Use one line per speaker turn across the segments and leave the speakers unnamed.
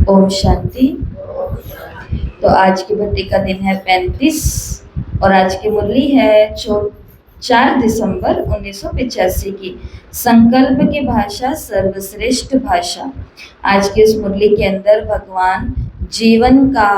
ओम शांति। तो आज की भट्टी का दिन है 35 और आज की मुरली है 4 दिसंबर 1985 की। संकल्प की भाषा सर्वश्रेष्ठ भाषा। आज की इस मुरली के अंदर भगवान जीवन का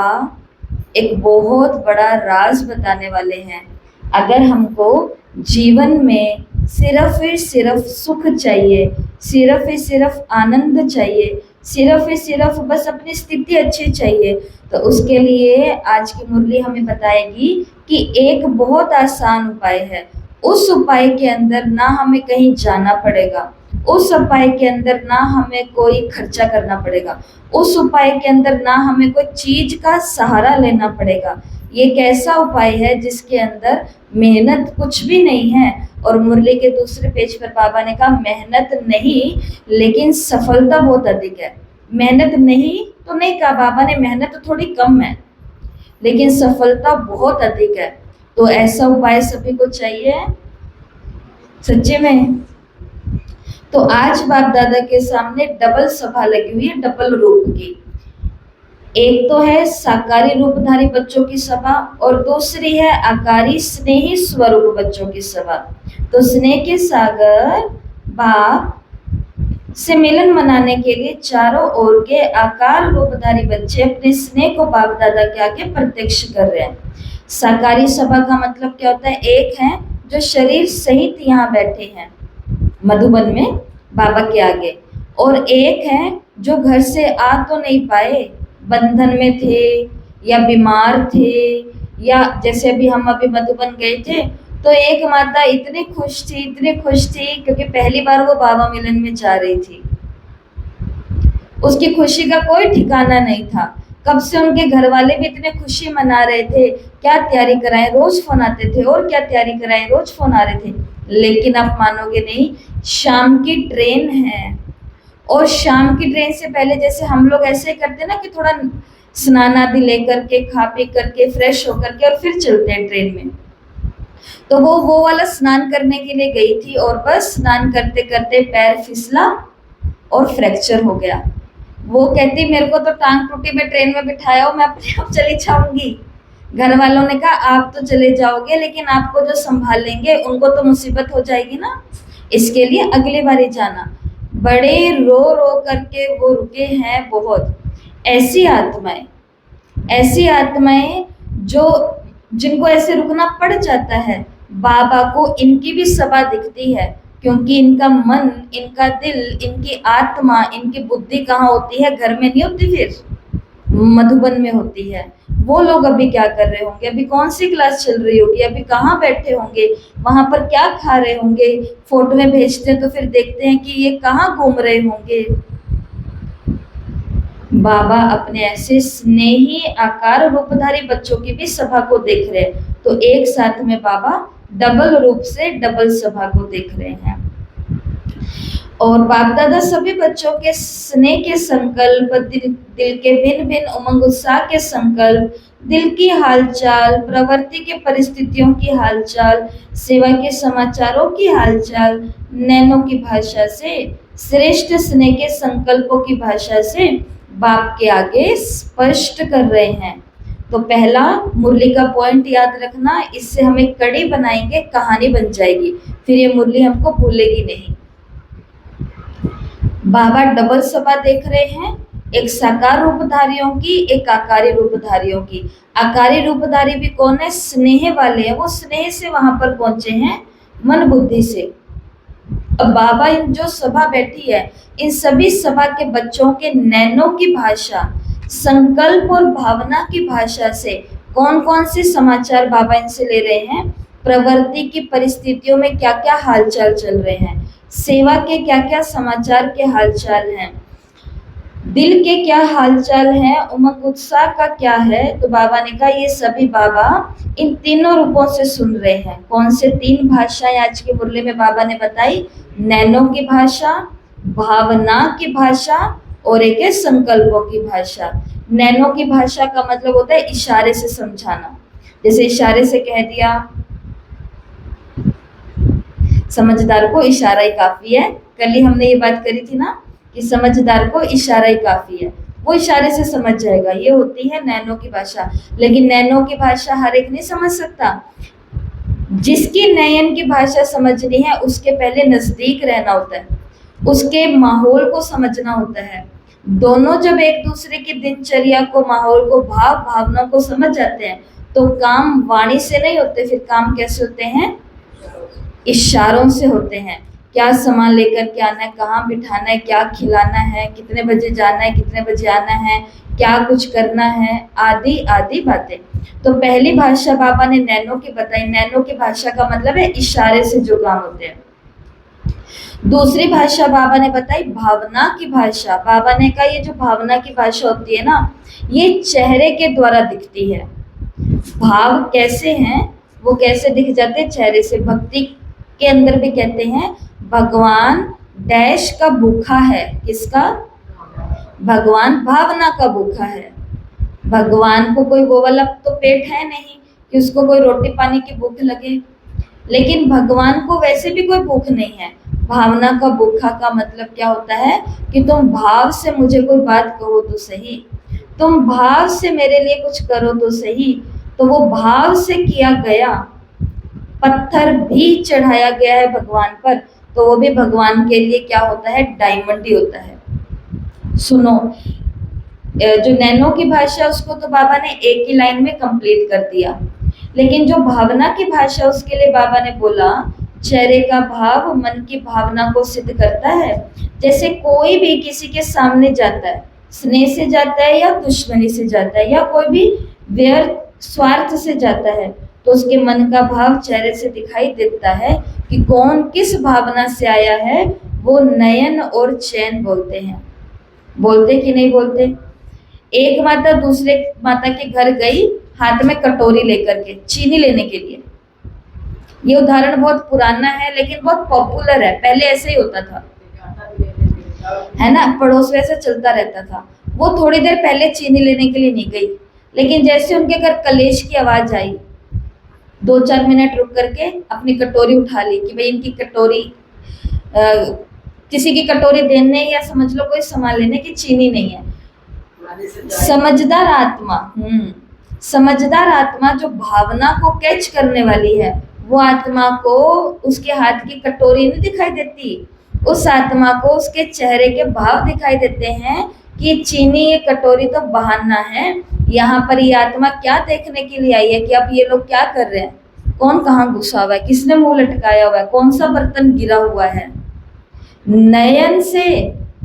एक बहुत बड़ा राज बताने वाले हैं। अगर हमको जीवन में सिर्फ ही सिर्फ सुख चाहिए, सिर्फ ही सिर्फ आनंद चाहिए, सिर्फ ही सिर्फ बस अपनी स्थिति अच्छी चाहिए, तो उसके लिए आज की मुरली हमें बताएगी कि एक बहुत आसान उपाय है। उस उपाय के अंदर ना हमें कहीं जाना पड़ेगा, उस उपाय के अंदर ना हमें कोई खर्चा करना पड़ेगा, उस उपाय के अंदर ना हमें कोई चीज का सहारा लेना पड़ेगा। ये एक ऐसा उपाय है जिसके अंदर मेहनत कुछ भी नहीं है। और मुरली के दूसरे पेज पर बाबा ने कहा मेहनत नहीं लेकिन सफलता बहुत अधिक है। मेहनत नहीं तो नहीं कहा बाबा ने, मेहनत तो थोड़ी कम है लेकिन सफलता बहुत अधिक है। तो ऐसा उपाय सभी को चाहिए सच्चे में। तो आज बाप दादा के सामने डबल सभा लगी हुई है, डबल रूप की। एक तो है साकारी रूपधारी बच्चों की सभा और दूसरी है आकारी स्नेही स्वरूप बच्चों की सभा। तो स्नेह के सागर बाप से मिलन मनाने के लिए चारों ओर के आकार रूपधारी बच्चे अपने स्नेह को बाप दादा के आगे प्रत्यक्ष कर रहे हैं। साकारी सभा का मतलब क्या होता है? एक है जो शरीर सहित यहाँ बैठे हैं मधुबन में बाबा के आगे, और एक है जो घर से आ तो नहीं पाए, बंधन में थे या बीमार थे, या जैसे अभी हम अभी मधुबन गए थे तो एक माता इतनी खुश थी क्योंकि पहली बार वो बाबा मिलन में जा रही थी। उसकी खुशी का कोई ठिकाना नहीं था। कब से उनके घर वाले भी इतने खुशी मना रहे थे, क्या तैयारी कराएं, रोज फोन आते थे, और क्या तैयारी कराएं, रोज फोन आ रहे थे। लेकिन आप मानोगे नहीं, शाम की ट्रेन है और शाम की ट्रेन से पहले जैसे हम लोग ऐसे करते ना कि थोड़ा स्नान आदि लेकर के खा पी करके फ्रेश होकर के और फिर चलते हैं ट्रेन में, तो वो वाला स्नान करने के लिए गई थी और बस स्नान करते करते पैर फिसला और फ्रैक्चर हो गया। वो कहती मेरे को तो टांग टूटी, मैं ट्रेन में बिठाया हो, मैं अपने आप चली जाऊंगी। घर वालों ने कहा आप तो चले जाओगे लेकिन आपको जो संभाल लेंगे उनको तो मुसीबत हो जाएगी ना, इसके लिए अगली बारी जाना। बड़े रो रो करके वो रुके हैं बहुत। ऐसी आत्माएं जो जिनको ऐसे रुकना पड़ जाता है, बाबा को इनकी भी सभा दिखती है, क्योंकि इनका मन, इनका दिल, इनकी आत्मा, इनकी बुद्धि कहाँ होती है? घर में नहीं होती, फिर मधुबन में होती है। वो लोग अभी क्या कर रहे होंगे, अभी कौन सी क्लास चल रही होगी, अभी कहाँ बैठे होंगे, वहां पर क्या खा रहे होंगे। फोटो में भेजते हैं तो फिर देखते हैं कि ये कहाँ घूम रहे होंगे। बाबा अपने ऐसे स्नेही आकार रूपधारी बच्चों की भी सभा को देख रहे हैं। तो एक साथ में बाबा डबल रूप से डबल सभा को देख रहे हैं। और बाप दादा सभी बच्चों के स्नेह के संकल्प, दिल के भिन्न भिन्न उमंग उत्साह के संकल्प, दिल की हालचाल, प्रवृत्ति के परिस्थितियों की हालचाल, सेवा के समाचारों की हालचाल, नैनों की भाषा से, श्रेष्ठ स्नेह के संकल्पों की भाषा से बाप के आगे स्पष्ट कर रहे हैं। तो पहला मुरली का पॉइंट याद रखना, इससे हम एक कड़ी बनाएंगे, कहानी बन जाएगी, फिर ये मुरली हमको भूलेगी नहीं। बाबा डबल सभा देख रहे हैं, एक साकार रूपधारियों की, एक आकारी रूपधारियों की। आकारी रूपधारी भी कौन है? स्नेह वाले हैं, वो स्नेह से वहां पर पहुंचे हैं, मन बुद्धि से। अब बाबा इन जो सभा बैठी है, इन सभी सभा के बच्चों के नैनों की भाषा, संकल्प और भावना की भाषा से कौन कौन से समाचार बाबा इनसे ले रहे हैं, प्रवृत्ति की परिस्थितियों में क्या क्या हालचाल चल रहे हैं, सेवा के क्या क्या समाचार के हालचाल हैं, दिल के क्या हालचाल है, उमंग उत्साह का क्या है। तो बाबा ने कहा ये सभी बाबा इन तीनों रूपों से सुन रहे हैं। कौन से तीन भाषाएं आज की मुरली में बाबा ने बताई? नैनों की भाषा, भावना की भाषा और एक है संकल्पों की भाषा। नैनों की भाषा का मतलब होता है इशारे से समझाना, जैसे इशारे से कह दिया, समझदार को इशारा ही काफी है। कल ही हमने ये बात करी थी ना कि समझदार को इशारा ही काफी है। वो इशारे से समझ जाएगा। ये होती है नैनो की भाषा। लेकिन नैनो की भाषा हर एक नहीं समझ सकता। जिसकी नयन की भाषा समझनी है उसके पहले नजदीक रहना होता है, उसके माहौल को समझना होता है। दोनों जब एक दूसरे की दिनचर्या को, माहौल को, भाव भावना को समझ जाते हैं तो काम वाणी से नहीं होते, फिर काम कैसे होते हैं? इशारों से होते हैं। क्या सामान लेकर के आना है, कहाँ बिठाना है, क्या खिलाना है, कितने बजे जाना है, कितने बजे आना है, क्या कुछ करना है, आदि आदि बातें। तो पहली भाषा बाबा ने नैनो की बताई। नैनो की भाषा का मतलब है इशारे से जो काम होते हैं। दूसरी भाषा बाबा ने बताई भावना की भाषा। बाबा ने कहा ये जो भावना की भाषा होती है ना, ये चेहरे के द्वारा दिखती है। भाव कैसे हैं, वो कैसे दिख जाते हैं? चेहरे से। भक्ति के अंदर भी कहते हैं भगवान डैश का भूखा है। किसका? भगवान भावना का भूखा है। भगवान को कोई वो वाला तो पेट है नहीं कि उसको कोई रोटी पानी की भूख लगे, लेकिन भगवान को वैसे भी कोई भूख नहीं है। भावना का भूखा का मतलब क्या होता है कि तुम भाव से मुझे कोई बात कहो तो सही, तुम भाव से मेरे लिए कुछ करो तो सही। तो वो भाव से किया गया, पत्थर भी चढ़ाया गया है भगवान पर, तो वो भी भगवान के लिए क्या होता है? डायमंड ही होता है। सुनो, जो नैनो की भाषा उसको तो बाबा ने एक ही लाइन में कंप्लीट कर दिया, लेकिन जो भावना की भाषा उसके लिए बाबा ने बोला चेहरे का भाव मन की भावना को सिद्ध करता है। जैसे कोई भी किसी के सामने जाता है, स्नेह से जाता है या दुश्मनी से जाता है या कोई भी व्यर्थ स्वार्थ से जाता है, तो उसके मन का भाव चेहरे से दिखाई देता है कि कौन किस भावना से आया है। वो नयन और चैन बोलते हैं। बोलते कि नहीं बोलते? एक माता दूसरे माता के घर गई हाथ में कटोरी लेकर के, चीनी लेने के लिए। ये उदाहरण बहुत पुराना है लेकिन बहुत पॉपुलर है। पहले ऐसे ही होता था, है ना, पड़ोस में ऐसे चलता रहता था। वो थोड़ी देर पहले चीनी लेने के लिए नहीं गई, लेकिन जैसे उनके घर कलेश की आवाज आई, 2-4 मिनट रुक करके अपनी कटोरी उठा ली कि भाई इनकी कटोरी, किसी की कटोरी देने या समझ लो कोई सामान लेने की चीनी नहीं है। समझदार आत्मा, समझदार आत्मा जो भावना को कैच करने वाली है, वो आत्मा को उसके हाथ की कटोरी नहीं दिखाई देती, उस आत्मा को उसके चेहरे के भाव दिखाई देते हैं कि चीनी ये कटोरी तो बहाना है। यहाँ पर ये आत्मा क्या देखने के लिए आई है कि अब ये लोग क्या कर रहे हैं, कौन कहाँ घुसा हुआ है, किसने मुंह लटकाया हुआ है, कौन सा बर्तन गिरा हुआ है। नयन से,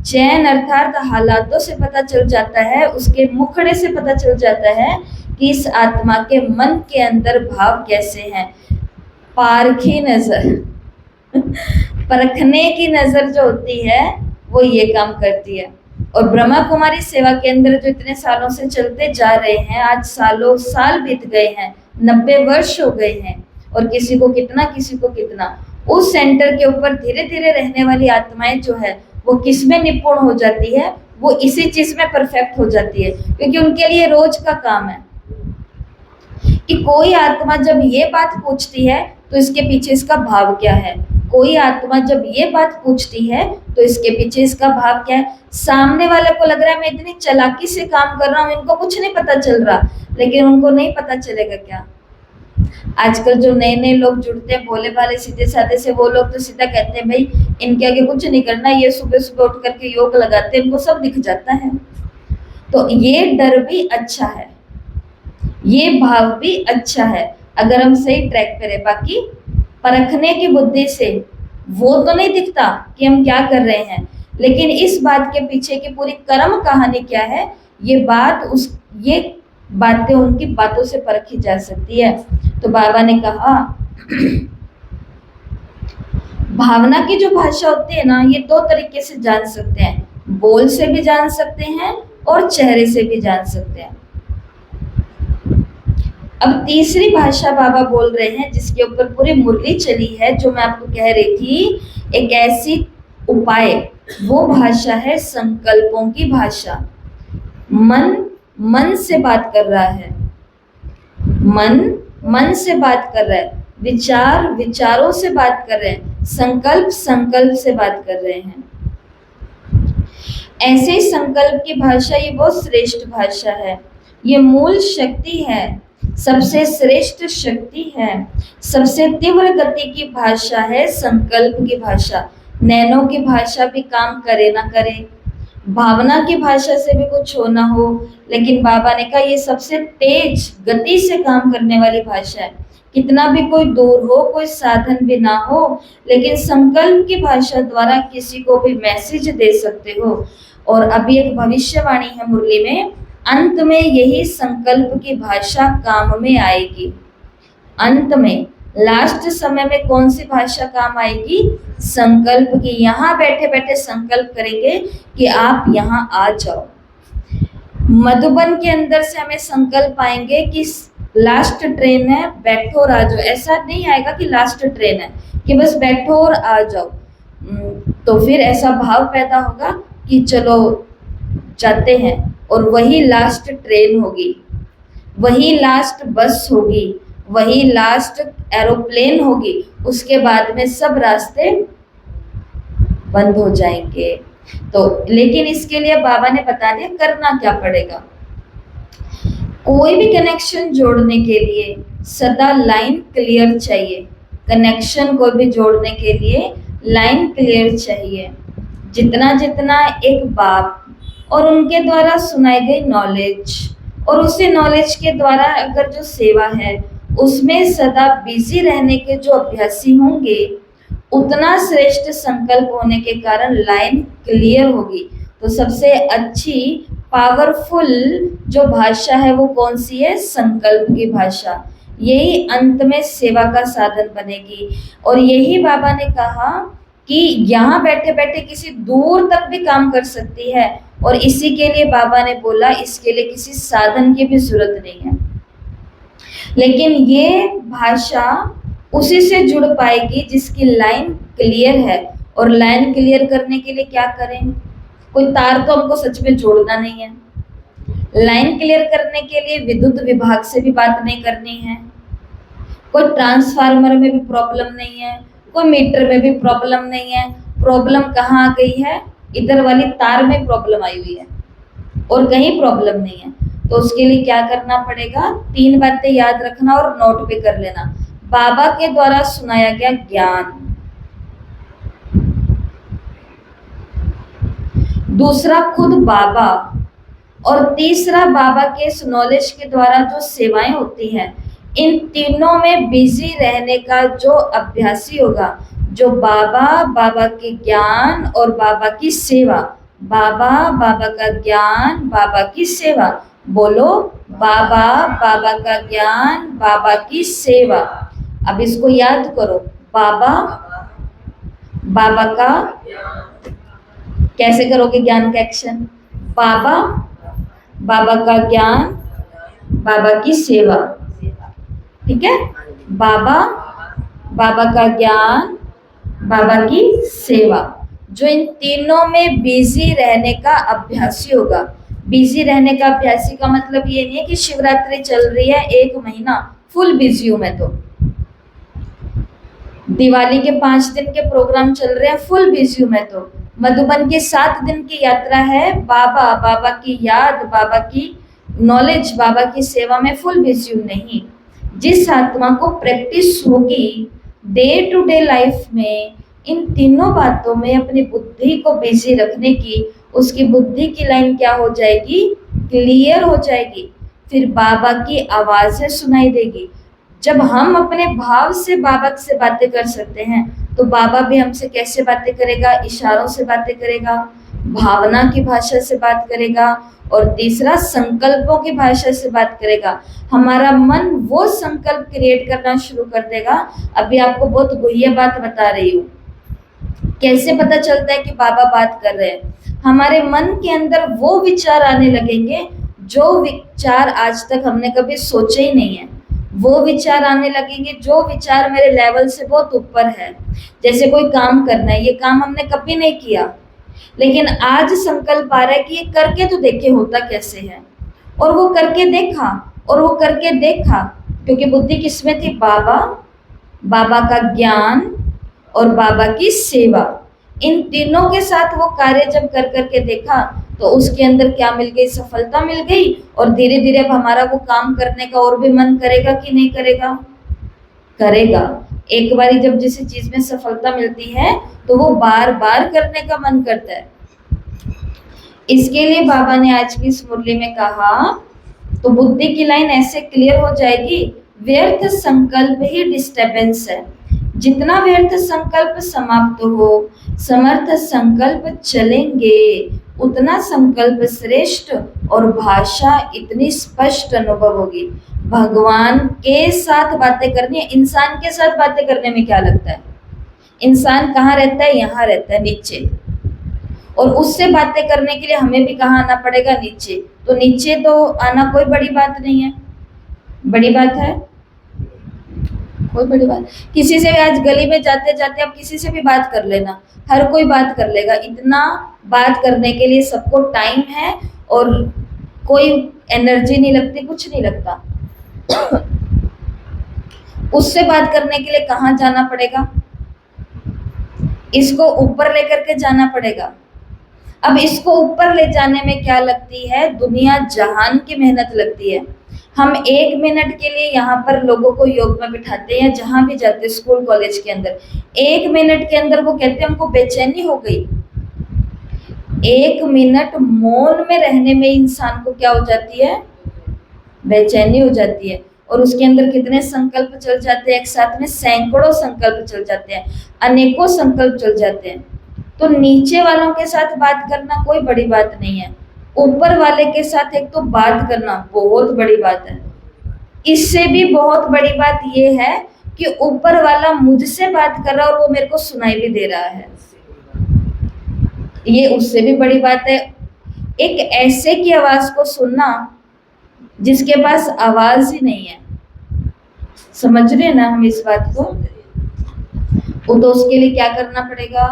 चैन अर्थात हालातों से पता चल जाता है, उसके मुखड़े से पता चल जाता है कि इस आत्मा के मन के अंदर भाव कैसे हैं। पारखी नजर परखने की नजर जो होती है वो ये काम करती है। और ब्रह्मा कुमारी सेवा केंद्र जो इतने सालों से चलते जा रहे हैं, आज सालों साल बीत गए हैं, 90 वर्ष हो गए हैं, और किसी को कितना किसी को कितना, उस सेंटर के ऊपर धीरे धीरे रहने वाली आत्माएं जो है वो किस में निपुण हो जाती है? वो इसी चीज में परफेक्ट हो जाती है, क्योंकि उनके लिए रोज का काम है कि कोई आत्मा जब ये बात पूछती है तो इसके पीछे इसका भाव क्या है, कोई आत्मा जब ये बात पूछती है तो इसके पीछे इसका भाव क्या है। सामने वाले को लग रहा है मैं इतनी चालाकी से काम कर रहा हूँ, इनको कुछ नहीं पता चल रहा, लेकिन उनको नहीं पता चलेगा क्या। आजकल जो नए नए लोग जुड़ते हैं भोले भाले सीधे साधे से, वो लोग तो सीधा कहते हैं भाई इनके आगे कुछ नहीं करना, ये सुबह सुबह उठ करके योग लगाते हैं, इनको सब दिख जाता है। तो ये डर भी अच्छा है, ये भाव भी अच्छा है, अगर हम सही ट्रैक पे रहे। बाकी परखने की बुद्धि से वो तो नहीं दिखता कि हम क्या कर रहे हैं, लेकिन इस बात के पीछे की पूरी कर्म कहानी क्या है, ये बातें उनकी बातों से परखी जा सकती है। तो बाबा ने कहा भावना की जो भाषा होती है ना, ये 2 तरीके से जान सकते हैं, बोल से भी जान सकते हैं और चेहरे से भी जान सकते हैं। अब तीसरी भाषा बाबा बोल रहे हैं जिसके ऊपर पूरी मुरली चली है, जो मैं आपको कह रही थी, एक ऐसी उपाय, वो भाषा है संकल्पों की भाषा। मन से बात कर रहा है, मन से बात कर रहा है, विचार विचारों से बात कर रहे हैं, संकल्प से बात कर रहे हैं। ऐसे ही संकल्प की भाषा ये बहुत श्रेष्ठ भाषा है, ये मूल शक्ति है, सबसे श्रेष्ठ शक्ति है, सबसे तीव्र गति की भाषा है संकल्प की भाषा। नैनो की भाषा भी काम करे ना करे, भावना की भाषा से भी कुछ हो ना हो, लेकिन बाबा ने कहा ये सबसे तेज गति से काम करने वाली भाषा है। कितना भी कोई दूर हो, कोई साधन भी ना हो, लेकिन संकल्प की भाषा द्वारा किसी को भी मैसेज दे सकते हो। और अभी एक भविष्यवाणी है मुरली में, अंत में यही संकल्प की भाषा काम में आएगी। अंत में लास्ट समय में कौन सी भाषा काम आएगी? संकल्प की। यहाँ बैठे बैठे संकल्प करेंगे कि आप यहाँ आ जाओ। मधुबन के अंदर से हमें संकल्प आएंगे कि लास्ट ट्रेन है, बैठो और आ जाओ। ऐसा नहीं आएगा कि लास्ट ट्रेन है कि बस बैठो और आ जाओ। तो फिर ऐसा भाव पैदा होगा कि चलो जाते हैं, और वही लास्ट ट्रेन होगी, वही लास्ट बस होगी, वही लास्ट एरोप्लेन होगी। उसके बाद में सब रास्ते बंद हो जाएंगे। तो लेकिन इसके लिए बाबा ने बता दिया करना क्या पड़ेगा। कोई भी कनेक्शन जोड़ने के लिए सदा लाइन क्लियर चाहिए। कनेक्शन को भी जोड़ने के लिए लाइन क्लियर चाहिए। जितना जितना एक बाप और उनके द्वारा सुनाई गई नॉलेज, और उसी नॉलेज के द्वारा अगर जो सेवा है उसमें सदा बिजी रहने के जो अभ्यासी होंगे, उतना श्रेष्ठ संकल्प होने के कारण लाइन क्लियर होगी। तो सबसे अच्छी पावरफुल जो भाषा है वो कौन सी है? संकल्प की भाषा। यही अंत में सेवा का साधन बनेगी। और यही बाबा ने कहा कि यहाँ बैठे बैठे किसी दूर तक भी काम कर सकती है, और इसी के लिए बाबा ने बोला इसके लिए किसी साधन की भी जरूरत नहीं है। लेकिन ये भाषा उसी से जुड़ पाएगी जिसकी लाइन क्लियर है। और लाइन क्लियर करने के लिए क्या करें? कोई तार तो हमको सच में जोड़ना नहीं है। लाइन क्लियर करने के लिए विद्युत विभाग से भी बात नहीं करनी है, कोई ट्रांसफार्मर में भी प्रॉब्लम नहीं है, कोई मीटर में भी प्रॉब्लम नहीं है। प्रॉब्लम कहाँ आ गई है? इधर वाली तार में प्रॉब्लम आई हुई है, और कहीं प्रॉब्लम नहीं है। तो उसके लिए क्या करना पड़ेगा? 3 बातें याद रखना और नोट भी कर लेना। बाबा के द्वारा सुनाया गया ज्ञान, दूसरा खुद बाबा, और तीसरा बाबा के इस नॉलेज के द्वारा जो सेवाएं होती हैं, इन तीनों में बिजी रहने का जो अभ्यासी होगा, जो बाबा के ज्ञान और बाबा की सेवा, बाबा का ज्ञान, बाबा की सेवा। बोलो बाबा का ज्ञान, बाबा की सेवा। अब इसको याद करो, बाबा का, कैसे करोगे ज्ञान का एक्शन? बाबा का ज्ञान, बाबा की सेवा। ठीक है? बाबा का ज्ञान, बाबा की सेवा। जो इन तीनों में बिजी रहने का अभ्यासी होगा। बिजी रहने का अभ्यासी का मतलब ये नहीं है कि शिवरात्रि चल रही है 1 महीना फुल बिजी हूं मैं, तो दिवाली के 5 दिन के प्रोग्राम चल रहे हैं फुल बिजी हूं मैं, तो मधुबन की 7 दिन की यात्रा है, बाबा की याद, बाबा की नॉलेज, बाबा की सेवा में फुल बिजी हूं। नहीं, जिस आत्मा को प्रैक्टिस होगी डे टू डे लाइफ में इन तीनों बातों में अपनी बुद्धि को बिजी रखने की, उसकी बुद्धि की लाइन क्या हो जाएगी? क्लियर हो जाएगी। फिर बाबा की आवाजें सुनाई देगी। जब हम अपने भाव से बाबा से बातें कर सकते हैं, तो बाबा भी हमसे कैसे बातें करेगा? इशारों से बातें करेगा, भावना की भाषा से बात करेगा, और तीसरा संकल्पों की भाषा से बात करेगा। हमारा मन वो संकल्प क्रिएट करना शुरू कर देगा। अभी आपको बहुत गुह्य बात बता रही हूँ। कैसे पता चलता है कि बाबा बात कर रहे हैं? हमारे मन के अंदर वो विचार आने लगेंगे जो विचार आज तक हमने कभी सोचे ही नहीं है। वो विचार आने लगेंगे जो विचार मेरे लेवल से बहुत ऊपर है। जैसे कोई काम करना है, ये काम हमने कभी नहीं किया, लेकिन आज संकल्प आ रहा है कि ये करके तो देखे होता कैसे है। और वो करके देखा, और वो करके देखा, क्योंकि बुद्धि किसमें थी? बाबा का ज्ञान और बाबा की सेवा। इन तीनों के साथ वो कार्य जब कर करके देखा तो उसके अंदर क्या मिल गई, सफलता मिल गई। और धीरे धीरे अब हमारा वो काम करने का और भी मन करेगा कि नहीं करेगा? करेगा। एक बारी जब जिस चीज में सफलता मिलती है तो वो बार बार करने का मन करता है। इसके लिए बाबा ने आज की इस मुरली में कहा, तो बुद्धि की लाइन ऐसे क्लियर हो जाएगी, व्यर्थ संकल्प ही डिस्टर्बेंस है। जितना व्यर्थ संकल्प समाप्त हो, समर्थ संकल्प चलेंगे, उतना संकल्प श्रेष्ठ और भाषा इतनी स्पष्ट अनुभव होगी। भगवान के साथ बातें करनी है। इंसान के साथ बातें करने में क्या लगता है? इंसान कहाँ रहता है? यहाँ रहता है, नीचे। और उससे बातें करने के लिए हमें भी कहाँ आना पड़ेगा? नीचे। तो नीचे तो आना कोई बड़ी बात नहीं है। बड़ी बात है? कोई बड़ी बात। किसी से भी आज गली में जाते जाते आप किसी से भी बात कर लेना, हर कोई बात कर लेगा। इतना बात करने के लिए सबको टाइम है और कोई एनर्जी नहीं लगती, कुछ नहीं लगता। उससे बात करने के लिए कहाँ जाना पड़ेगा? इसको ऊपर लेकर के जाना पड़ेगा। अब इसको ऊपर ले जाने में क्या लगती है? दुनिया जहान की मेहनत लगती है। हम 1 मिनट के लिए यहाँ पर लोगों को योग में बिठाते हैं, जहां भी जाते, स्कूल कॉलेज के अंदर, 1 मिनट के अंदर वो कहते हैं हमको बेचैनी हो गई। 1 मिनट मौन में रहने में इंसान को क्या हो जाती है? बेचैनी हो जाती है। और उसके अंदर कितने संकल्प चल जाते हैं एक साथ में? सैकड़ों संकल्प चल जाते हैं, अनेकों संकल्प चल जाते हैं। तो नीचे वालों के साथ बात करना कोई बड़ी बात नहीं है, ऊपर वाले के साथ एक तो बात करना बहुत बड़ी बात है। इससे भी बहुत बड़ी बात यह है कि ऊपर वाला मुझसे बात कर रहा है और वो मेरे को सुनाई भी दे रहा है, ये उससे भी बड़ी बात है। एक ऐसे की आवाज को सुनना जिसके पास आवाज ही नहीं है, समझ रहे हैं ना हम इस बात को? तो उसके लिए क्या करना पड़ेगा?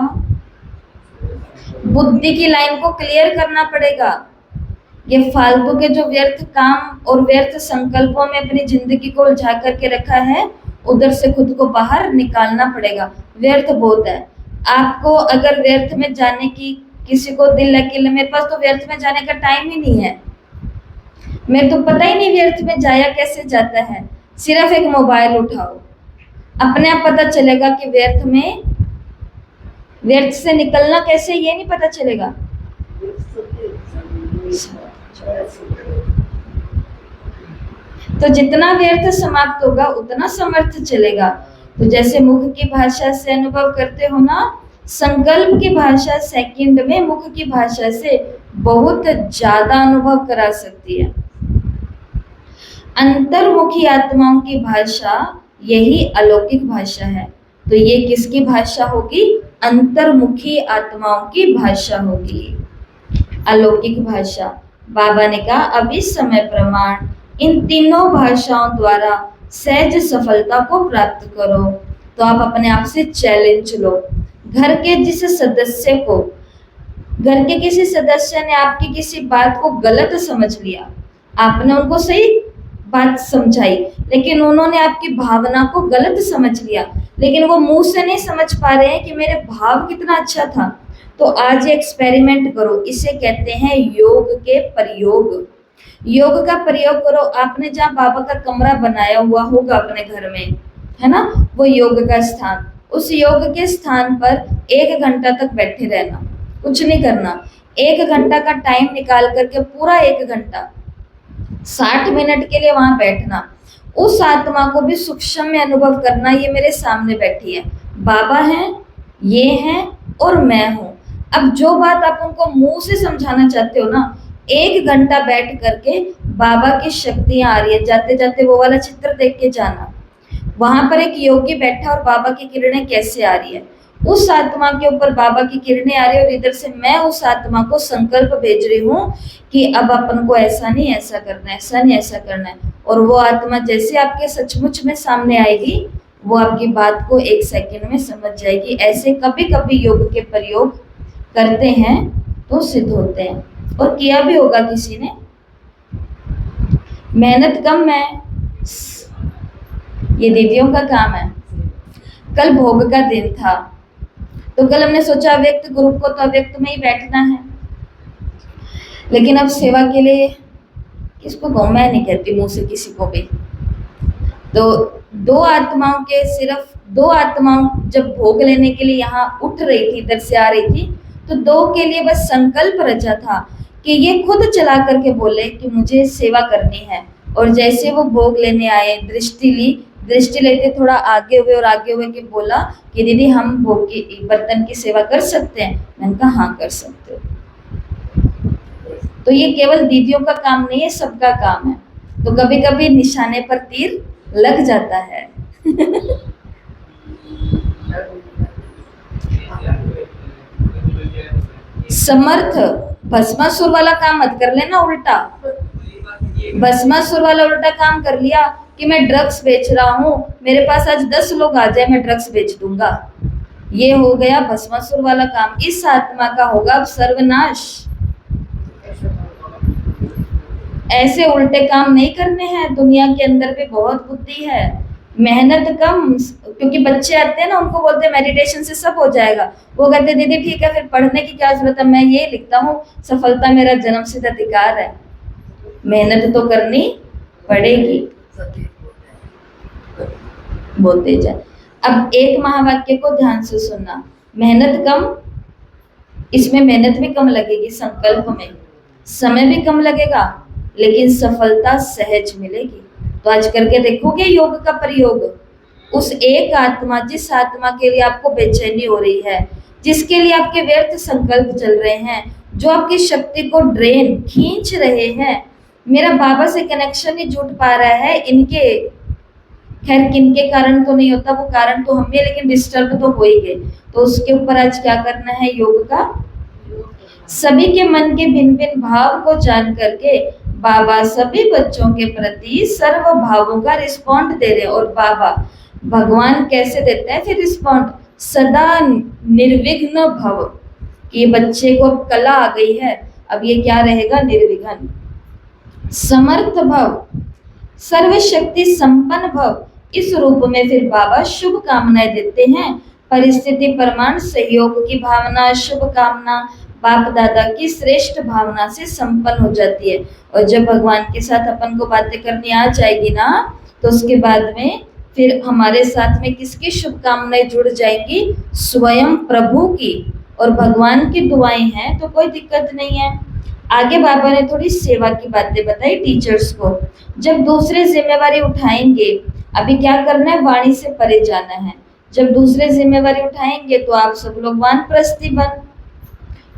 बुद्धि की लाइन को क्लियर करना पड़ेगा। ये फालतू के जो व्यर्थ काम और व्यर्थ संकल्पों में अपनी जिंदगी को उलझा करके रखा है, उधर से खुद को बाहर निकालना पड़ेगा। व्यर्थ बहुत है। आपको अगर व्यर्थ में जाने की, किसी को दिल लगे, मेरे पास तो व्यर्थ में जाने का टाइम ही नहीं है, मेरे तो पता ही नहीं व्यर्थ में जाया कैसे जाता है। सिर्फ एक मोबाइल उठाओ, अपने आप पता चलेगा कि व्यर्थ से निकलना कैसे, ये नहीं पता चलेगा। तो जितना व्यर्थ समाप्त होगा उतना समर्थ चलेगा। तो जैसे मुख की भाषा से अनुभव करते हो ना, संकल्प की भाषा सेकंड में मुख की भाषा से बहुत ज्यादा अनुभव करा सकती है। अंतर्मुखी आत्माओं की भाषा यही अलौकिक भाषा है। तो ये किसकी भाषा होगी? अंतर्मुखी आत्माओं की भाषा होगी, अलौकिक भाषा। बाबा ने कहा अब इस समय प्रमाण इन तीनों भाषाओं द्वारा सहज सफलता को प्राप्त करो। तो आप अपने आप से चैलेंज लो। घर के जिस सदस्य को, घर के किसी सदस्य ने आपकी किसी बात को गलत समझ लिया, आपने उनको सही बात समझाई, लेकिन उन्होंने आपकी भावना को गलत समझ लिया, लेकिन वो मुंह से नहीं समझ पा रहे हैं कि मेरे भाव कितना अच्छा था। तो आज एक्सपेरिमेंट करो, इसे कहते हैं योग के प्रयोग। योग का प्रयोग करो। आपने जहाँ बाबा का कमरा बनाया हुआ होगा अपने घर में, है ना, वो योग का स्थान, उस योग के स्थान पर 1 घंटा तक बैठे रहना, कुछ नहीं करना। 1 घंटा का टाइम निकाल करके पूरा 1 घंटा 60 मिनट के लिए वहां बैठना। उस आत्मा को भी सूक्ष्म में अनुभव करना, ये मेरे सामने बैठी है, बाबा हैं, ये हैं और मैं हूं। अब जो बात आप उनको मुंह से समझाना चाहते हो ना, 1 घंटा बैठ करके बाबा की शक्तियां आ रही है, जाते जाते वो वाला चित्र देख के जाना, वहां पर एक योगी बैठा और बाबा की किरणें कैसे आ रही है, उस आत्मा के ऊपर बाबा की किरणें आ रही है और इधर से मैं उस आत्मा को संकल्प भेज रही हूँ कि अब अपन को ऐसा नहीं ऐसा करना है, ऐसा नहीं ऐसा करना है। और वो आत्मा जैसे आपके सचमुच में सामने आएगी, वो आपकी बात को 1 सेकंड में समझ जाएगी। ऐसे कभी कभी योग के प्रयोग करते हैं तो सिद्ध होते हैं, और किया भी होगा किसी ने। मेहनत कम है, ये दीदियों का काम है। कल भोग का दिन था, तो कल हमने सोचा अव्यक्त ग्रुप को तो अव्यक्त में ही बैठना है, लेकिन अब सेवा के लिए किसको कहूं, मैं नहीं कहती मुंह से किसी को भी। तो सिर्फ दो आत्माओं जब भोग लेने के लिए यहाँ उठ रही थी, इधर से आ रही थी, तो दो के लिए बस संकल्प रचा था कि ये खुद चला करके बोले कि मुझे सेवा करनी है। और जैसे वो भोग लेने आए, दृष्टि लेते थोड़ा आगे हुए और आगे हुए के बोला कि दीदी हम भोग की बर्तन की सेवा कर सकते हैं। मैंने कहा हाँ कर सकते हो। तो ये केवल दीदियों का काम नहीं है, सबका काम है। तो कभी कभी निशाने पर तीर लग जाता है। समर्थ भस्मासुर वाला काम मत कर लेना उल्टा। भस्मासुर वाला उल्टा काम कर लिया कि मैं ड्रग्स बेच रहा हूँ, मेरे पास आज 10 लोग आ जाए मैं ड्रग्स बेच दूंगा, ये हो गया भस्मासुर वाला काम। इस आत्मा का होगा अब सर्वनाश। ऐसे उल्टे काम नहीं करने हैं। दुनिया के अंदर भी बहुत बुद्धि है, मेहनत कम। क्योंकि बच्चे आते हैं ना, उनको बोलते हैं मेडिटेशन से सब हो जाएगा, वो कहते दीदी ठीक है फिर पढ़ने की क्या जरूरत है, मैं ये लिखता हूँ सफलता मेरा जन्मसिद्ध अधिकार है। मेहनत तो करनी पड़ेगी, बोलते जाए। अब एक महावाक्य को ध्यान से सुनना, मेहनत कम, इसमें मेहनत भी कम लगेगी, संकल्प में समय भी कम लगेगा, लेकिन सफलता सहज मिलेगी। तो आज करके देखोगे योग का प्रयोग। उस एक आत्मा, जिस आत्मा के लिए आपको बेचैनी हो रही है, जिसके लिए आपके व्यर्थ संकल्प चल रहे हैं, जो आपकी शक्ति को ड्रेन खींच रहे हैं, मेरा बाबा से कनेक्शन नहीं जुट पा रहा है, इनके खैर किनके कारण तो नहीं होता, वो कारण तो हम भी, लेकिन डिस्टर्ब तो हो ही गए। तो उसके ऊपर आज क्या करना है, योग का। सभी के मन के भिन्न भिन्न भाव को जान करके बाबा सभी बच्चों के प्रति सर्व भावों का रिस्पॉन्ड दे रहे हैं। और बाबा भगवान कैसे देते हैं फिर रिस्पॉन्ड, सदा निर्विघ्न भव, कि बच्चे को कला आ गई है, अब ये क्या रहेगा, निर्विघ्न। समर्थ भव, सर्वशक्ति संपन्न भव, इस रूप में फिर बाबा शुभ कामनाएं देते हैं। परिस्थिति प्रमाण सहयोग की भावना, शुभ कामना बाप दादा की श्रेष्ठ भावना से संपन्न हो जाती है। और जब भगवान के साथ अपन को बातें करनी आ जाएगी ना, तो उसके बाद में फिर हमारे साथ में किसकी शुभकामनाएं जुड़ जाएंगी, स्वयं प्रभु की। और भगवान की दुआएं हैं तो कोई दिक्कत नहीं है। आगे बाबा ने थोड़ी सेवा की बातें बताई टीचर्स को। जब दूसरे जिम्मेवारी उठाएंगे, अभी क्या करना है, वाणी से परे जाना है। जब दूसरे जिम्मेवारी उठाएंगे तो आप सब लोग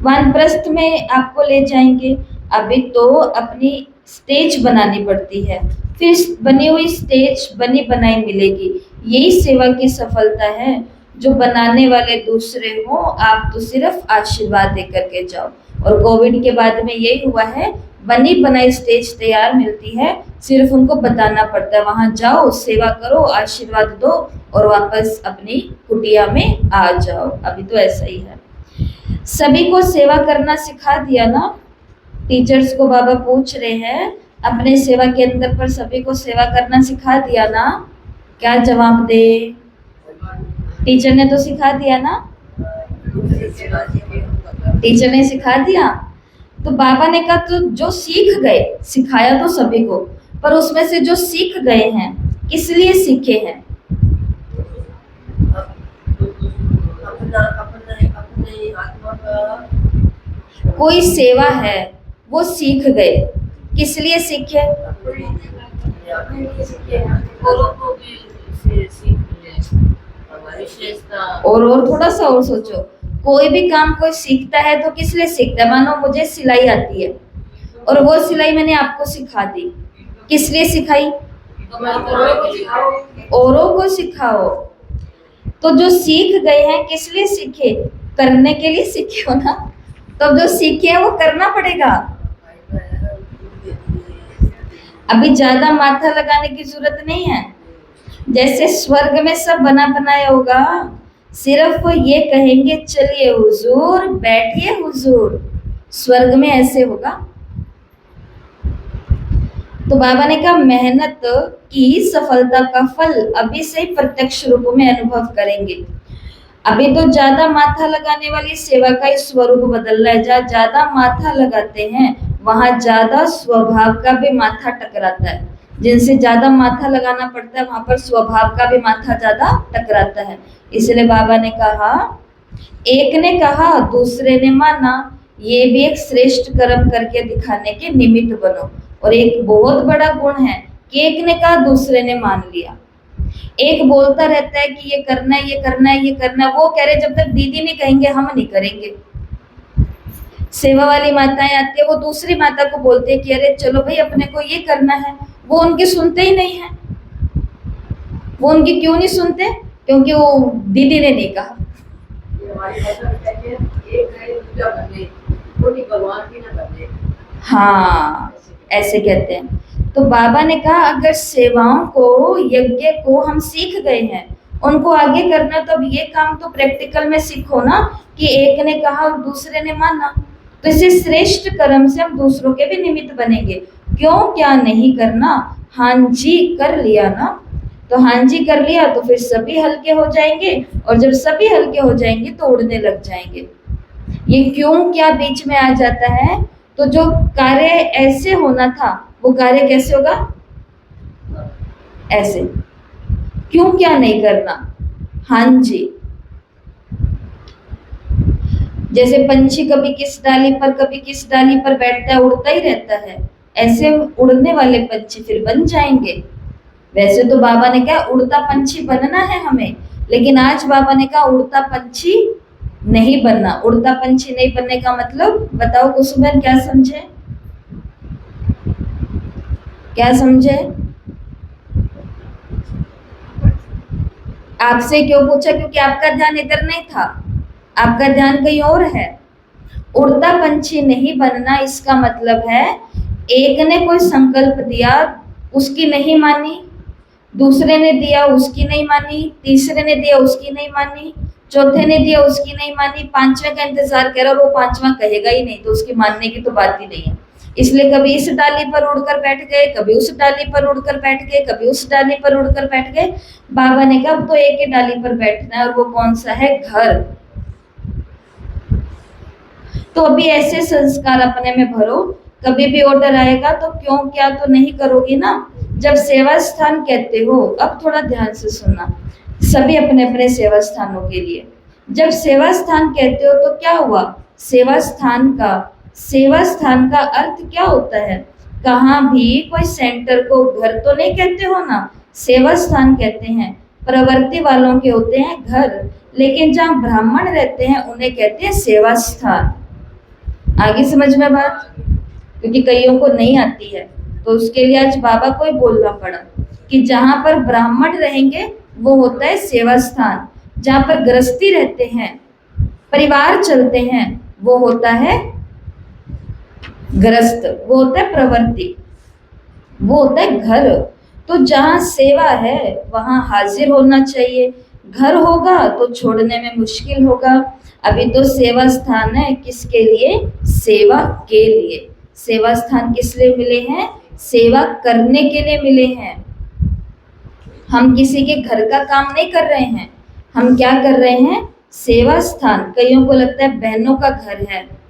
वानप्रस्थ में आपको ले जाएंगे। अभी तो अपनी स्टेज बनानी पड़ती है, फिर बनी हुई स्टेज बनी बनाई मिलेगी। यही सेवा की सफलता है। जो बनाने वाले दूसरे हो, आप तो सिर्फ आशीर्वाद देकर के जाओ। और कोविड के बाद में यही हुआ है, बनी बनाई स्टेज तैयार मिलती है, सिर्फ उनको बताना पड़ता है, वहां जाओ, सेवा करो, आशीर्वाद दो और वापस अपनी कुटिया में आ जाओ। अभी तो ऐसा ही है। सभी को सेवा करना सिखा दिया ना। टीचर्स को बाबा पूछ रहे हैं, अपने सेवा केंद्र पर सभी को सेवा करना सिखा दिया ना, क्या जवाब दे। टीचर ने तो सिखा दिया ना, टीचर ने सिखा दिया। तो बाबा ने कहा तो जो सीख गए, सिखाया तो सभी को, पर उसमें से जो सीख गए हैं किस लिए सीखे हैं, कोई सेवा है वो सीख गए, किस लिए सीखे, और थोड़ा सा और सोचो, कोई भी काम कोई सीखता है तो किस लिए सीखता है। मानो मुझे सिलाई आती है और वो सिलाई मैंने आपको सिखा दी, किस लिए सिखाई, औरों को सिखाओ। तो जो सीख गए हैं किस लिए सीखे, करने के लिए सीखे हो ना। तो जो सीखे हैं वो करना पड़ेगा। अभी ज्यादा माथा लगाने की जरूरत नहीं है। जैसे स्वर्ग में सब बना बनाया होगा, सिर्फ वो ये कहेंगे चलिए हुजूर, बैठिए हुजूर, स्वर्ग में ऐसे होगा। तो बाबा ने कहा मेहनत की सफलता का फल अभी से प्रत्यक्ष रूप में अनुभव करेंगे। अभी तो ज्यादा माथा लगाने वाली सेवा का ही स्वरूप बदल रहा है। जहाँ ज्यादा माथा लगाते हैं वहां ज्यादा स्वभाव का भी माथा टकराता है। जिनसे ज्यादा माथा लगाना पड़ता है वहां पर स्वभाव का भी माथा ज्यादा टकराता है। इसलिए बाबा ने कहा, एक ने कहा दूसरे ने माना, ये भी एक श्रेष्ठ कर्म करके दिखाने के निमित्त बनो। और एक बहुत बड़ा गुण है कि एक ने कहा दूसरे ने मान लिया। एक बोलता रहता है कि ये करना है, ये करना है, ये करना है, वो कह रहे जब तक दीदी नहीं कहेंगे हम नहीं करेंगे। सेवा वाली माताएं आती है, वो दूसरी माता को बोलते हैं कि अरे चलो भाई अपने को ये करना है, वो उनकी सुनते ही नहीं है। वो उनकी क्यों नहीं सुनते? क्योंकि वो दीदी ने नहीं कहा। हाँ, ऐसे कहते हैं। तो बाबा ने कहा अगर सेवाओं को, यज्ञ को हम सीख गए हैं, उनको आगे करना, तो अब ये काम तो प्रैक्टिकल में सीखो ना कि एक ने कहा और दूसरे ने माना। तो इसे श्रेष्ठ कर्म से हम दूसरों के भी निमित्त बनेंगे। क्यों क्या नहीं करना? हाँ जी कर लिया ना, तो हाँ जी कर लिया तो फिर सभी हल्के हो जाएंगे, और जब सभी हल्के हो जाएंगे तो उड़ने लग जाएंगे। ये क्यों क्या बीच में आ जाता है, तो जो कार्य ऐसे होना था वो कार्य कैसे होगा? ऐसे। क्यों क्या नहीं करना? हाँ जी। जैसे पंछी कभी किस डाली पर कभी किस डाली पर बैठता है, उड़ता ही रहता है, ऐसे उड़ने वाले पंछी फिर बन जाएंगे। वैसे तो बाबा ने कहा उड़ता पंछी बनना है हमें, लेकिन आज बाबा ने कहा उड़ता पंछी नहीं बनना। उड़ता पंछी नहीं बनने का मतलब बताओ कुसुमन, क्या समझे? क्या समझे? आपसे क्यों पूछा? क्योंकि आपका ध्यान इधर नहीं था, आपका ध्यान कहीं और है। उड़ता पंछी नहीं बनना इसका मतलब है एक ने कोई संकल्प दिया, उसकी नहीं मानी, दूसरे ने दिया उसकी नहीं मानी, तीसरे ने दिया उसकी नहीं मानी, चौथे ने दिया उसकी नहीं मानी, पांचवें का इंतजार कर रहा और वो पांचवा कहेगा ही नहीं, तो उसकी मानने की तो बात ही नहीं है। इसलिए कभी इस डाली पर उड़कर बैठ गए, कभी उस डाली पर उड़कर बैठ गए, कभी उस डाली पर उड़कर बैठ गए। बाबा ने कहा अब तो एक ही डाली पर बैठना है, और वो कौन सा है? घर। तो अभी ऐसे संस्कार अपने में भरो, कभी भी ऑर्डर आएगा तो क्यों क्या तो नहीं करोगी ना। जब सेवा स्थान कहते हो, अब थोड़ा ध्यान से सुनना, सभी अपने अपने सेवा स्थानों के लिए। जब सेवा स्थान कहते हो तो क्या हुआ? सेवा स्थान का अर्थ क्या होता है? कहाँ भी कोई सेंटर को घर तो नहीं कहते हो ना, सेवा स्थान कहते हैं। प्रवृत्ति वालों के होते हैं घर, लेकिन जहाँ ब्राह्मण रहते हैं उन्हें कहते हैं सेवा स्थान। आगे समझ में बात? क्योंकि कईयों को नहीं आती है, तो उसके लिए आज बाबा को ही बोलना पड़ा कि जहां पर ब्राह्मण रहेंगे वो होता है सेवा स्थान, जहां पर गृहस्थी रहते हैं, परिवार चलते हैं, वो होता है गृहस्थ, वो होता है प्रवृत्ति, वो होता है घर। तो जहां सेवा है वहां हाजिर होना चाहिए, घर होगा तो छोड़ने में मुश्किल होगा। अभी तो सेवा स्थान है किसके लिए? सेवा के लिए। सेवा स्थान किस लिए मिले हैं? सेवा करने के लिए मिले हैं। हम किसी के घर का काम नहीं कर रहे हैं, हम क्या कर रहे हैं? सेवा स्थान। कईयों को लगता है बहनों का घर है,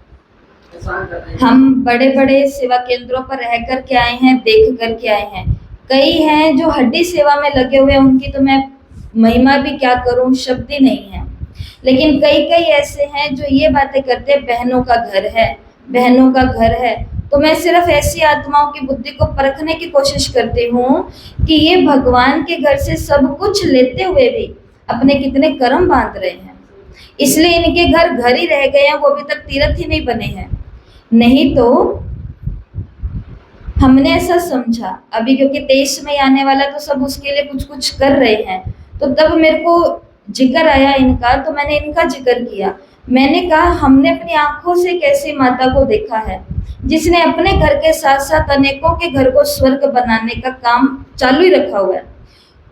हम बड़े बड़े सेवा केंद्रों पर रह कर के आए हैं, देख कर के आए हैं। कई हैं जो हड्डी सेवा में लगे हुए हैं, उनकी तो मैं महिमा भी क्या करूं, शब्द ही नहीं है। लेकिन कई कई ऐसे हैं जो ये बातें करते हैं बहनों का घर है, बहनों का घर है। तो मैं सिर्फ ऐसी आत्माओं की बुद्धि को परखने की कोशिश करती हूँ कि ये भगवान के घर से सब कुछ लेते हुए भी अपने कितने कर्म बांध रहे हैं। इसलिए इनके घर घर ही रह गए हैं, वो अभी तक तीर्थ ही नहीं बने हैं। नहीं तो हमने ऐसा समझा अभी, क्योंकि 23 में आने वाला तो सब उसके लिए कुछ कुछ कर रहे हैं, तो तब मेरे को जिक्र आया इनका, तो मैंने इनका जिक्र किया। मैंने कहा हमने अपनी आंखों से कैसी माता को देखा है जिसने अपने घर के साथ साथ अनेकों के घर को स्वर्ग बनाने का काम चालू ही रखा हुआ है।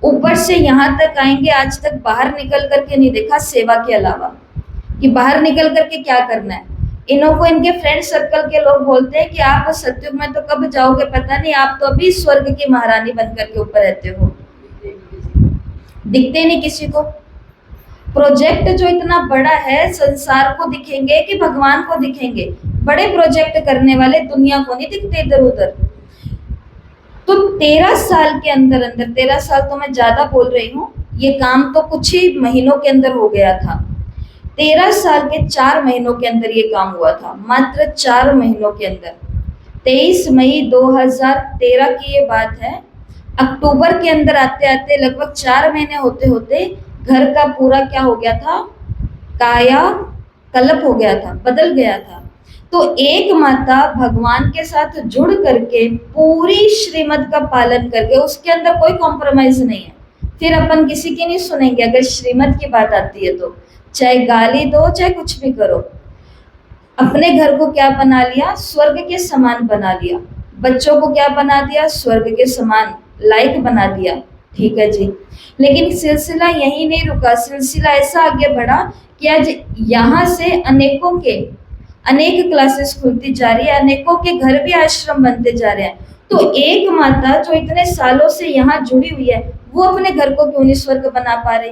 ऊपर से यहाँ तक आएंगे, आज तक बाहर निकल करके नहीं देखा सेवा के अलावा, कि बाहर निकल करके क्या करना है। इन्हों को इनके फ्रेंड सर्कल के लोग बोलते हैं कि आप सत्युग में तो कब जाओगे पता नहीं, आप तो अभी स्वर्ग की महारानी बनकर के ऊपर रहते हो। दिखते नहीं किसी को। प्रोजेक्ट जो इतना बड़ा है, संसार को दिखेंगे कि भगवान को दिखेंगे? बड़े प्रोजेक्ट करने वाले दुनिया को नहीं दिखते इधर उधर। तो 13 साल के अंदर अंदर, 13 साल तो मैं ज्यादा बोल रही हूँ, ये काम तो कुछ ही महीनों के अंदर हो गया था। 13 साल के 4 महीनों के अंदर ये काम हुआ था, मात्र 4 महीनों के अंदर। 23 मई 2013 की ये बात है। अक्टूबर के अंदर आते आते लगभग 4 महीने होते होते घर का पूरा क्या हो गया था, काया कल्प हो गया था, बदल गया था। तो एक माता भगवान के साथ जुड़ करके पूरी श्रीमत का पालन करके, उसके अंदर कोई कॉम्प्रोमाइज नहीं है। फिर अपन किसी की नहीं सुनेंगे अगर श्रीमत की बात आती है तो, चाहे गाली दो चाहे कुछ भी करो। अपने घर को क्या बना लिया, स्वर्ग के समान बना लिया। बच्चों को क्या बना दिया, स्वर्ग के समान लाइक बना दिया। ठीक है जी, लेकिन सिलसिला यही नहीं रुका, सिलसिला ऐसा आगे बढ़ा कि आज यहाँ से अनेक क्लासेस खुलती जा रही है, अनेकों के घर भी आश्रम बनते जा रहे हैं। तो एक माता जो इतने सालों से यहाँ जुड़ी हुई है, वो अपने घर को क्यों नहीं स्वर्ग बना पा रही?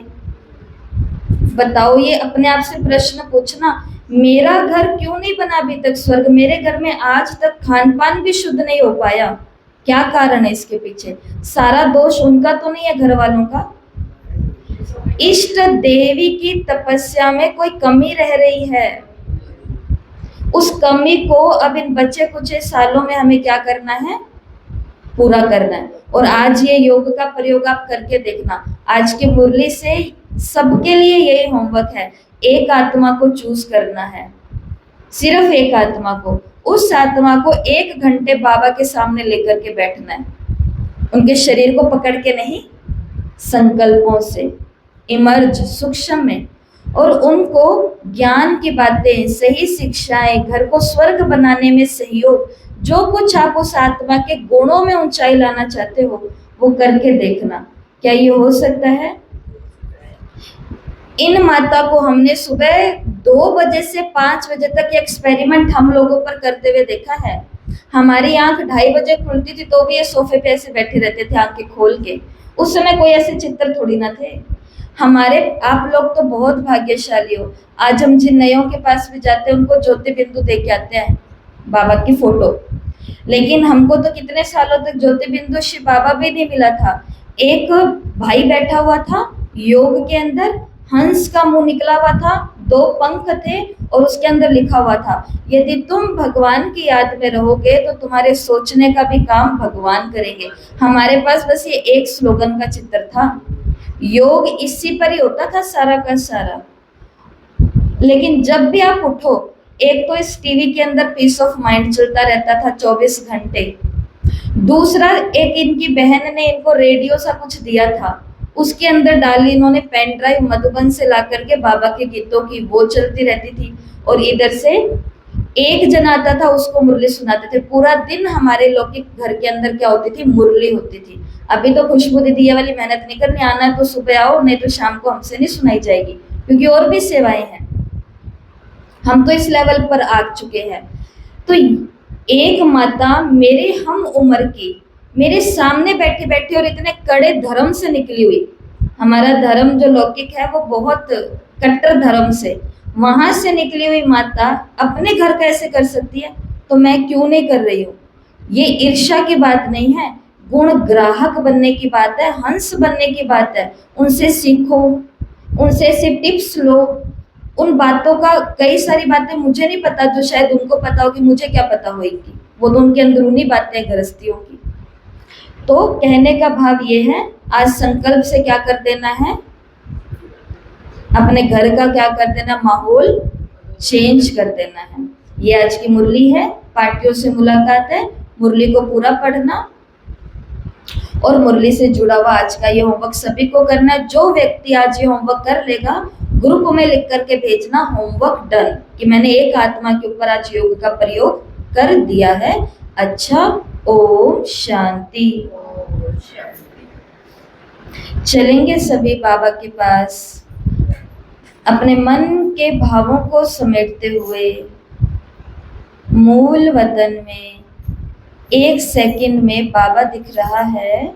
बताओ, ये अपने आप से प्रश्न पूछना। मेरा घर क्यों नहीं बना अभी तक स्वर्ग? मेरे घर में आज तक खान पान भी शुद्ध नहीं हो पाया। क्या कारण है इसके पीछे? सारा दोष उनका तो नहीं है, घर वालों का? इष्ट देवी की तपस्या में कोई कमी रह रही है। उस कमी को अब इन बच्चे कुछ सालों में हमें क्या करना है, पूरा करना है। और आज ये योग का प्रयोग आप करके देखना। आज की मुरली से सबके लिए यही होमवर्क है, एक आत्मा को चूज करना है, सिर्फ एक आत्मा को। उस आत्मा को 1 घंटे बाबा के सामने लेकर के बैठना है, उनके शरीर को पकड़ के नहीं, संकल्पों से इमर्ज सूक्ष्म में, और उनको ज्ञान की बातें, सही शिक्षाएं, घर को स्वर्ग बनाने में सहयोग, जो कुछ आप उस आत्मा के गुणों में ऊंचाई लाना चाहते हो वो करके देखना। क्या ये हो सकता है? इन माता को हमने सुबह 2 बजे से 5 बजे तक एक्सपेरिमेंट हम लोगों पर करते हुए देखा है। हमारी आंख 2:30 बजे खुलती थी तो भी ये सोफे पे ऐसे बैठे रहते थे आंखें खोल के। उस समय कोई ऐसे चित्र थोड़ी ना थे हमारे। आप लोग तो बहुत भाग्यशाली हो, आज हम जिन नयों के पास भी जाते हैं उनको ज्योति बिंदु दे के आते हैं, बाबा की फोटो। लेकिन हमको तो कितने सालों तक ज्योति बिंदु शिव बाबा भी नहीं मिला था। एक भाई बैठा हुआ था योग के अंदर, हंस का मुंह निकला हुआ था, 2 पंख थे और उसके अंदर लिखा हुआ था, यदि तुम भगवान की याद में रहोगे तो तुम्हारे सोचने का भी काम भगवान करेंगे। हमारे पास बस ये एक स्लोगन का चित्र था। योग इसी पर ही होता था सारा का सारा। लेकिन जब भी आप उठो, एक तो इस टीवी के अंदर पीस ऑफ माइंड चलता रहता था 24 घंटे। दूसरा, एक इनकी बहन ने इनको रेडियो सा कुछ दिया था, उसके अंदर डाली इन्होंने पेन ड्राइव मधुबन से ला करके बाबा के गीतों की, वो चलती रहती थी। और इधर से एक जन आता था, उसको मुरली सुनाते थे। पूरा दिन हमारे लौकिक घर के अंदर क्या होती थी, मुरली होती थी। अभी तो खुशबू दीदी ये वाली मेहनत नहीं करनी, आना है तो सुबह आओ, नहीं तो शाम को हमसे नहीं सुनाई जाएगी, क्योंकि और भी सेवाएं हैं। हम तो इस लेवल पर आ चुके हैं। तो एक माता मेरे हम उम्र की, मेरे सामने बैठे बैठे और इतने कड़े धर्म से निकली हुई, हमारा धर्म जो लौकिक है वो बहुत कट्टर धर्म से, वहां से निकली हुई माता अपने घर का ऐसे कर सकती है, तो मैं क्यों नहीं कर रही हूँ? ये ईर्ष्या की बात नहीं है, गुण ग्राहक बनने की बात है, हंस बनने की बात है। उनसे सीखो, उनसे सिर्फ टिप्स लो। उन बातों का, कई सारी बातें मुझे नहीं पता जो शायद उनको पता होगी, मुझे क्या पता होगी, वो तो उनकी अंदरूनी बातें गृहस्थियों की। तो कहने का भाव ये है, आज संकल्प से क्या कर देना है, अपने घर का क्या कर देना, माहौल चेंज कर देना है। ये आज की मुरली है, पार्टियों से मुलाकात है, मुरली को पूरा पढ़ना और मुरली से जुड़ा हुआ आज का ये होमवर्क सभी को करना है। जो व्यक्ति आज ये होमवर्क कर लेगा, ग्रुप में लिख करके भेजना होमवर्क डन, कि मैंने एक आत्मा के ऊपर आज योग का प्रयोग कर दिया है। अच्छा, ओम शांति। चलेंगे सभी बाबा के पास, अपने मन के भावों को समेटते हुए मूल वतन में। 1 सेकंड में बाबा दिख रहा है।